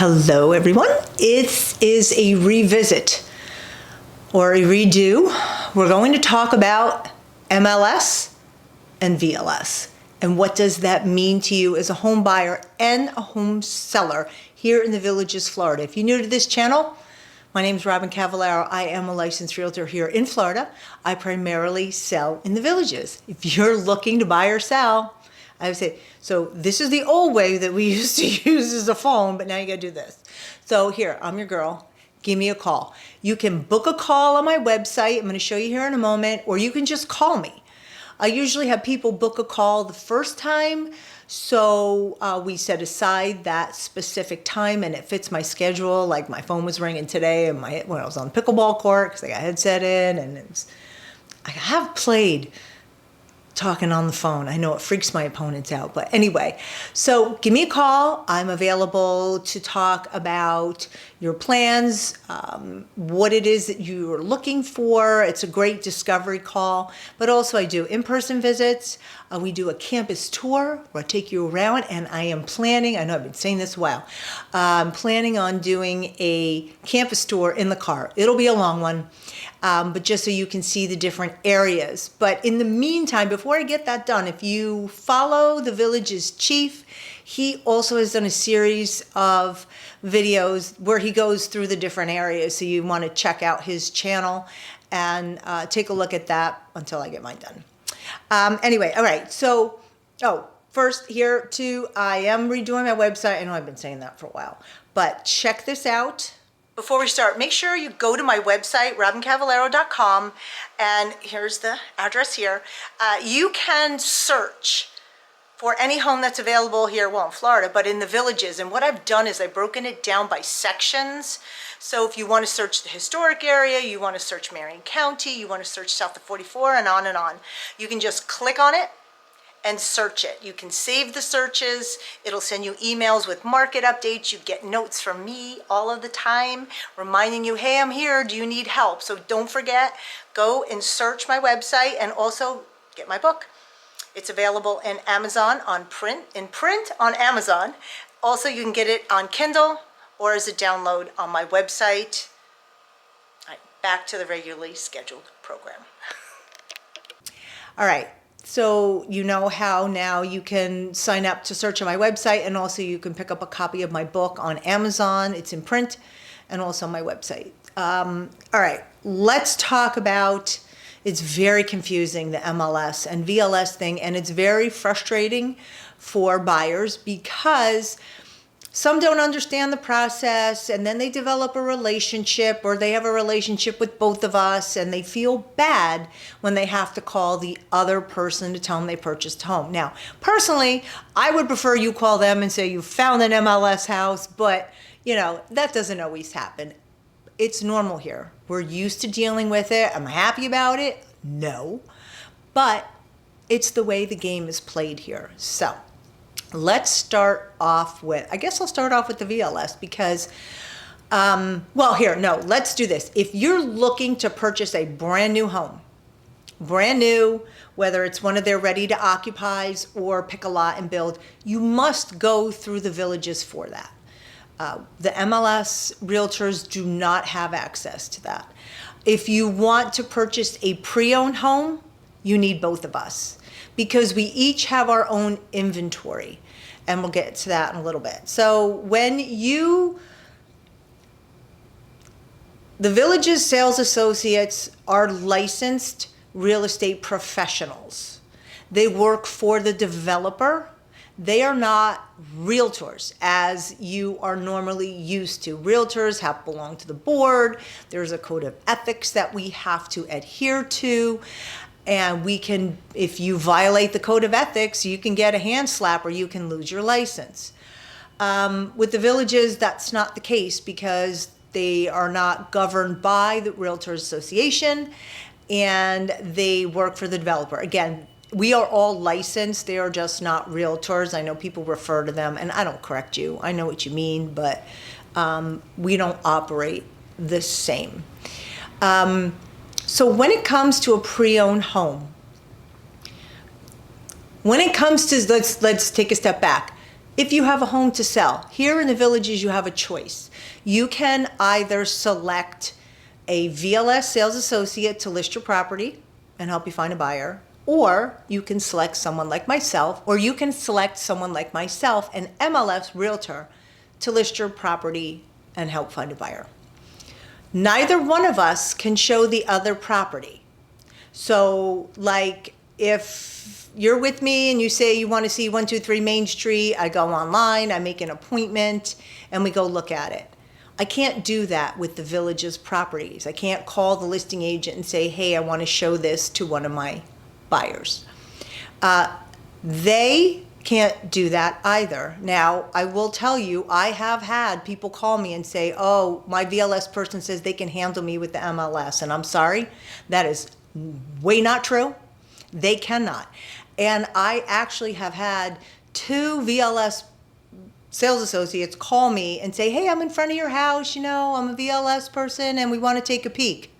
Hello everyone, it is a revisit or a redo. We're going to talk about MLS and VLS and what does that mean to you as a home buyer and a home seller here in the Villages, Florida. If you're new to this channel, my name is Robyn Cavallaro. I am a licensed realtor here in Florida. I primarily sell in the Villages. If you're looking to buy or sell, I would say, so this is the old way that we used to use as a phone, but now you gotta do this. So here, I'm your girl, give me a call. You can book a call on my website, I'm gonna show you here in a moment, or you can just call me. I usually have people book a call the first time, so we set aside that specific time and it fits my schedule. Like my phone was ringing today and when I was on the pickleball court, because I got a headset in, and I have played talking on the phone. I know it freaks my opponents out, but anyway, so give me a call. I'm available to talk about your plans, what it is that you are looking for. It's a great discovery call, but also I do in-person visits. We do a campus tour where I take you around, and I am planning, I know I've been saying this a while, I'm planning on doing a campus tour in the car. It'll be a long one. But just so you can see the different areas. But in the meantime, before I get that done, if you follow the Villages Chief, he also has done a series of videos where he goes through the different areas. So you want to check out his channel and take a look at that until I get mine done. Anyway, all right. So, first here too, I am redoing my website. I know I've been saying that for a while, but check this out. Before we start, make sure you go to my website, robyncavallaro.com, and here's the address here. You can search for any home that's available here, well, in Florida, but in the Villages. And what I've done is I've broken it down by sections. So if you want to search the historic area, you want to search Marion County, you want to search south of 44, and on, you can just click on it and search it. You can save the searches. It'll send you emails with market updates. You get notes from me all of the time reminding you, hey, I'm here, do you need help? So don't forget, go and search my website and also get my book. It's available in Amazon in print on Amazon. Also, you can get it on Kindle or as a download on my website. All right, back to the regularly scheduled program. All right. So you know how now you can sign up to search on my website, and also you can pick up a copy of my book on Amazon. It's in print and also on my website. All right, let's talk about, it's very confusing, the MLS and VLS thing, and it's very frustrating for buyers because some don't understand the process, and then they develop a relationship, or they have a relationship with both of us, and they feel bad when they have to call the other person to tell them they purchased a home. Now, personally, I would prefer you call them and say you found an MLS house, but you know, that doesn't always happen. It's normal here. We're used to dealing with it. Am I happy about it? No, but it's the way the game is played here. So let's start off with, I guess I'll start off with the VLS because, let's do this. If you're looking to purchase a brand new home, brand new, whether it's one of their ready to occupies or pick a lot and build, you must go through the Villages for that. The MLS realtors do not have access to that. If you want to purchase a pre-owned home, you need both of us, because we each have our own inventory, and we'll get to that in a little bit. So the Villages sales associates are licensed real estate professionals. They work for the developer. They are not realtors as you are normally used to. Realtors have belong to the board. There's a code of ethics that we have to adhere to. And we can, if you violate the code of ethics, you can get a hand slap or you can lose your license. With the Villages, that's not the case because they are not governed by the Realtors Association and they work for the developer. Again, we are all licensed. They are just not realtors. I know people refer to them, and I don't correct you. I know what you mean, but we don't operate the same. So when it comes to a pre-owned home, when it comes to, let's take a step back. if you have a home to sell, here in the Villages, you have a choice. You can either select a VLS sales associate to list your property and help you find a buyer, or you can select someone like myself, or you can select someone like myself, an MLS realtor, to list your property and help find a buyer. Neither one of us can show the other property. So like if you're with me and you say you want to see 123 Main Street, I go online, I make an appointment, and we go look at it. I can't do that with the Villages properties. I can't call the listing agent and say, hey, I want to show this to one of my buyers. They can't do that either. Now, I will tell you, I have had people call me and say, oh, my VLS person says they can handle me with the MLS. And I'm sorry, that is way not true. They cannot. And I actually have had 2 VLS sales associates call me and say, hey, I'm in front of your house, you know, I'm a VLS person and we want to take a peek.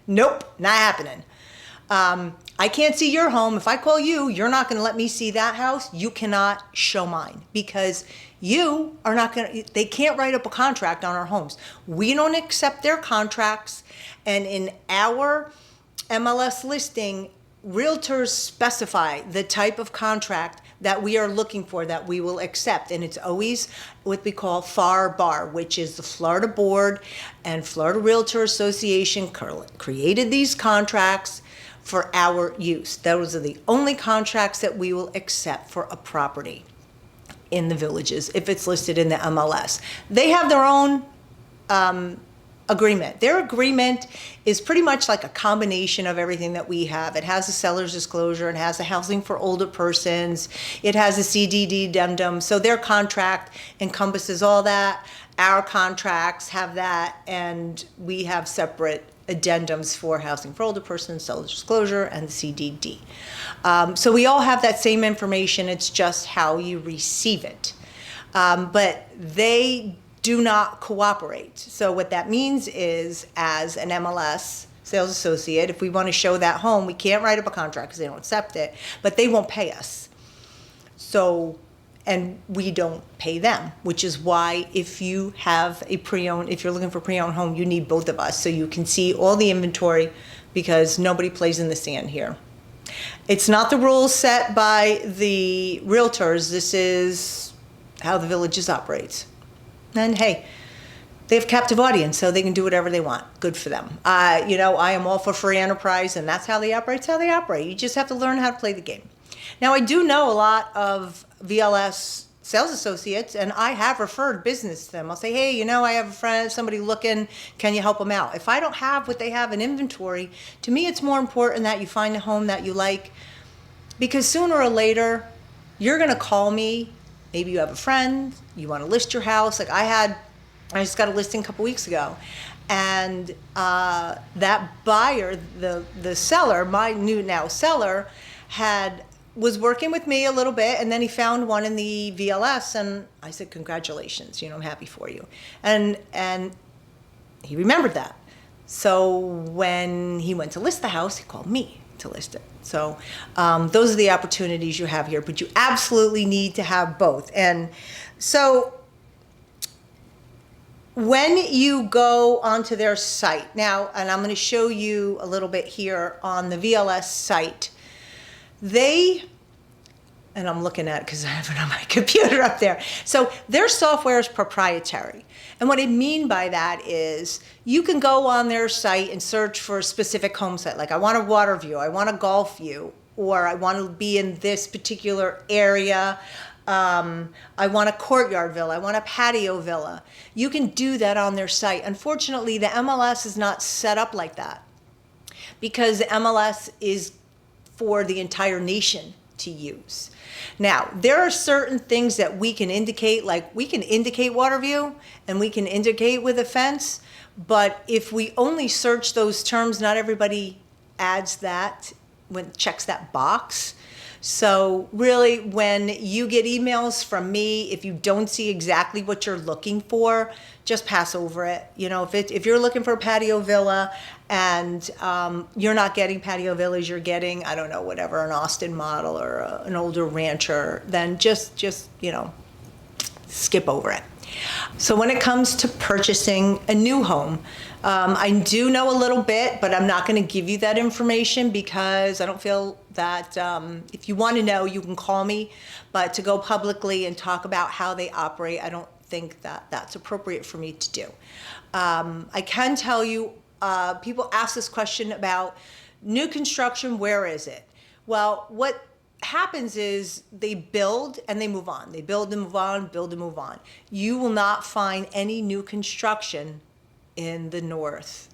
Nope, not happening. I can't see your home. If I call you, you're not going to let me see that house. You cannot show mine because you are not going to, they can't write up a contract on our homes. We don't accept their contracts. And in our MLS listing, realtors specify the type of contract that we are looking for that we will accept. And it's always what we call FAR, which is the Florida Board and Florida Realtor Association created these contracts for our use. Those are the only contracts that we will accept for a property in the Villages if it's listed in the MLS. They have their own agreement. Their agreement is pretty much like a combination of everything that we have. It has a seller's disclosure, it has a housing for older persons, it has a CDD addendum. So their contract encompasses all that. Our contracts have that, and we have separate addendums for housing for older persons, seller's disclosure, and CDD. So we all have that same information. It's just how you receive it. But they do not cooperate. So what that means is, as an MLS sales associate, if we want to show that home, we can't write up a contract because they don't accept it, but they won't pay us. So, and we don't pay them, which is why if you have a pre-owned, if you're looking for a pre-owned home, you need both of us so you can see all the inventory because nobody plays in the sand here. It's not the rules set by the realtors. This is how the Villages operates. And hey, they have captive audience, so they can do whatever they want. Good for them. You know, I am all for free enterprise, and that's how they operate. It's how they operate. You just have to learn how to play the game. Now, I do know a lot of VLS sales associates, and I have referred business to them. I'll say, hey, you know, I have a friend, somebody looking, can you help them out? If I don't have what they have in inventory, to me, it's more important that you find a home that you like, because sooner or later, you're going to call me. Maybe you have a friend, you want to list your house. Like I just got a listing a couple weeks ago, and that buyer, the seller, my new now seller, was working with me a little bit, and then he found one in the VLS, and I said, congratulations, you know, I'm happy for you. And he remembered that. So when he went to list the house, he called me to list it. So those are the opportunities you have here, but you absolutely need to have both. And so when you go onto their site now, and I'm going to show you a little bit here on the VLS site, and I'm looking at it because I have it on my computer up there. So their software is proprietary. And what I mean by that is you can go on their site and search for a specific home site. Like I want a water view, I want a golf view, or I want to be in this particular area. I want a courtyard villa, I want a patio villa. You can do that on their site. Unfortunately, the MLS is not set up like that because the MLS is for the entire nation to use. Now, there are certain things that we can indicate, like we can indicate water view and we can indicate with a fence, but if we only search those terms, not everybody adds that, checks that box. So really, when you get emails from me, if you don't see exactly what you're looking for, just pass over it. You know, if you're looking for a patio villa and you're not getting patio villas, you're getting, I don't know, whatever, an Austin model or an older rancher, then just you know, skip over it. So when it comes to purchasing a new home, I do know a little bit, but I'm not going to give you that information because I don't feel that if you want to know, you can call me. But to go publicly and talk about how they operate, I don't think that that's appropriate for me to do. I can tell you, people ask this question about new construction, where is it? Well, what happens is they build and they move on. They build and move on, build and move on. You will not find any new construction in the north.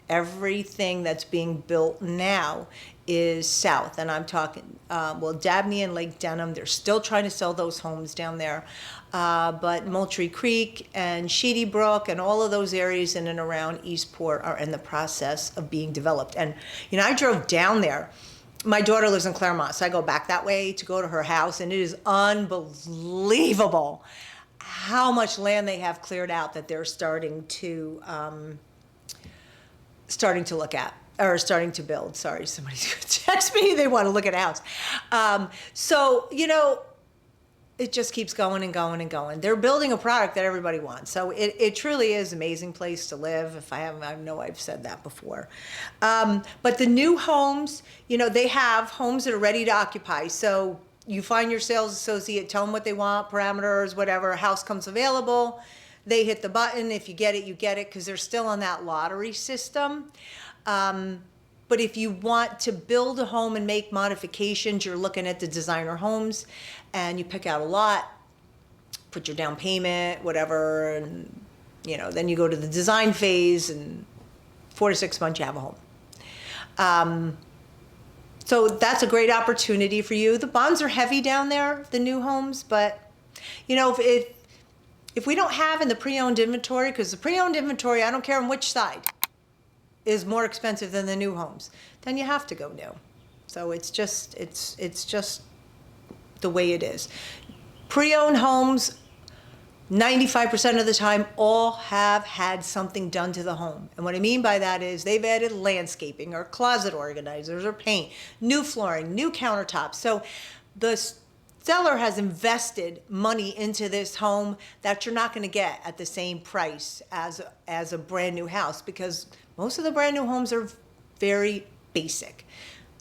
Everything that's being built now is south, and I'm talking, well, Dabney and Lake Denham, they're still trying to sell those homes down there. But Moultrie Creek and Sheedy Brook and all of those areas in and around Eastport are in the process of being developed. And, you know, I drove down there. My daughter lives in Claremont, so I go back that way to go to her house, and it is unbelievable how much land they have cleared out that they're starting to look at, or starting to build. Sorry, somebody's going to text me. They want to look at a house. So, you know, it just keeps going and going and going. They're building a product that everybody wants. So it truly is an amazing place to live. If I haven't, I know I've said that before. But the new homes, you know, they have homes that are ready to occupy. So you find your sales associate, tell them what they want, parameters, whatever, house comes available. They hit the button. If you get it, you get it, because they're still on that lottery system. But if you want to build a home and make modifications, you're looking at the designer homes, and you pick out a lot, put your down payment, whatever, and you know, then you go to the design phase, and 4 to 6 months you have a home. So that's a great opportunity for you. The bonds are heavy down there, the new homes, but you know, if we don't have in the pre-owned inventory, because the pre-owned inventory, I don't care on which side, is more expensive than the new homes, then you have to go new. So it's just the way it is. Pre-owned homes, 95% of the time, all have had something done to the home. And what I mean by that is they've added landscaping or closet organizers or paint, new flooring, new countertops. So the seller has invested money into this home that you're not going to get at the same price as a brand new house, because most of the brand new homes are very basic.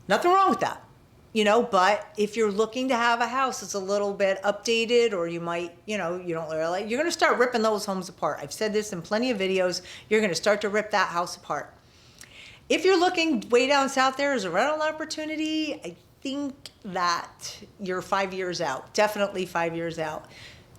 Nothing wrong with that, you know, but if you're looking to have a house that's a little bit updated, or you might, you know, you don't really, you're going to start ripping those homes apart. I've said this in plenty of videos. You're going to start to rip that house apart. If you're looking way down south there as a rental opportunity, I think that you're 5 years out, definitely 5 years out.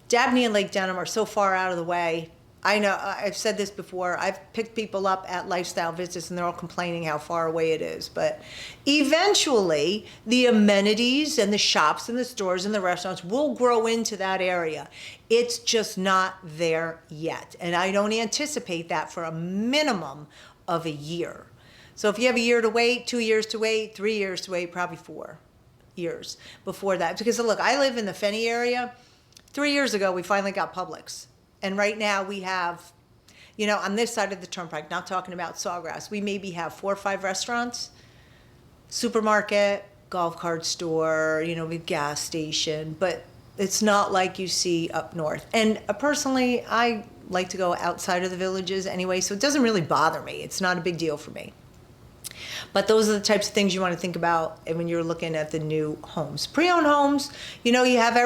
Dabney and Lake Denham are so far out of the way. I know, I've said this before, I've picked people up at lifestyle visits and they're all complaining how far away it is. But eventually, the amenities and the shops and the stores and the restaurants will grow into that area. It's just not there yet. And I don't anticipate that for a minimum of a year. So if you have a year to wait, 2 years to wait, 3 years to wait, probably 4 years before that. Because look, I live in the Fenny area. 3 years ago, we finally got Publix. And right now we have, you know, on this side of the turnpike, not talking about Sawgrass, we maybe have 4 or 5 restaurants, supermarket, golf cart store, you know, we have gas station, but it's not like you see up north. And personally, I like to go outside of the villages anyway, so it doesn't really bother me. It's not a big deal for me. But those are the types of things you want to think about when you're looking at the new homes. Pre-owned homes, you know, you have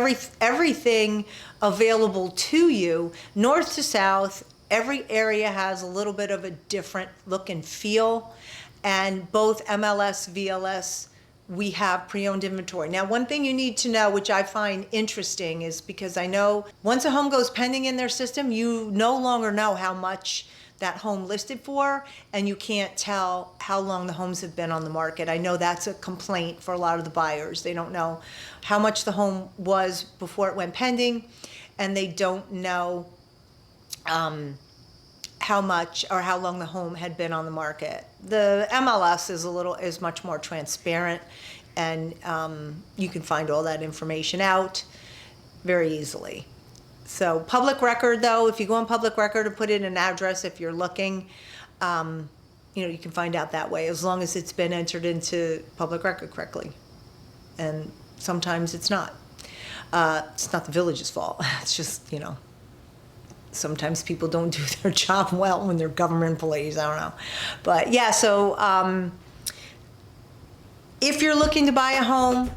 everything available to you, north to south. Every area has a little bit of a different look and feel. And both MLS, VLS, we have pre-owned inventory. Now, one thing you need to know, which I find interesting, is because I know once a home goes pending in their system, you no longer know how much that home listed for, and you can't tell how long the homes have been on the market. I know that's a complaint for a lot of the buyers. They don't know how much the home was before it went pending, and they don't know how much or how long the home had been on the market. The MLS is much more transparent And you can find all that information out very easily. So public record, though, if you go on public record and put in an address, if you're looking, you can find out that way, as long as it's been entered into public record correctly. And sometimes it's not. It's not the village's fault. It's just, sometimes people don't do their job well when they're government employees. I don't know. But yeah, so if you're looking to buy a home,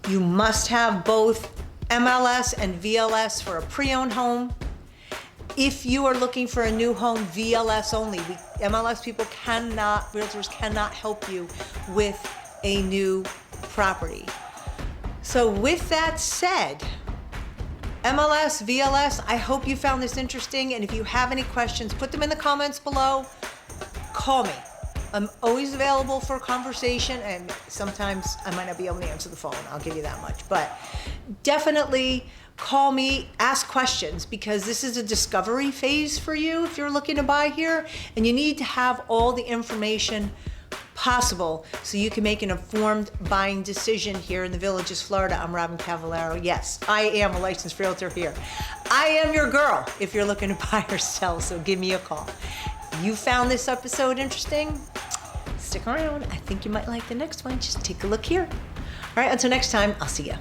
you must have both MLS and VLS for a pre-owned home. If you are looking for a new home, VLS only. MLS people realtors cannot help you with a new property. So with that said, MLS, VLS, I hope you found this interesting. And if you have any questions, put them in the comments below. Call me. I'm always available for a conversation, and sometimes I might not be able to answer the phone. I'll give you that much. But definitely call me, ask questions, because this is a discovery phase for you if you're looking to buy here, and you need to have all the information possible so you can make an informed buying decision here in the Villages, Florida. I'm Robyn Cavallaro. Yes, I am a licensed realtor here. I am your girl if you're looking to buy or sell, so give me a call. You found this episode interesting? Stick around. I think you might like the next one. Just take a look here. All right, until next time, I'll see ya.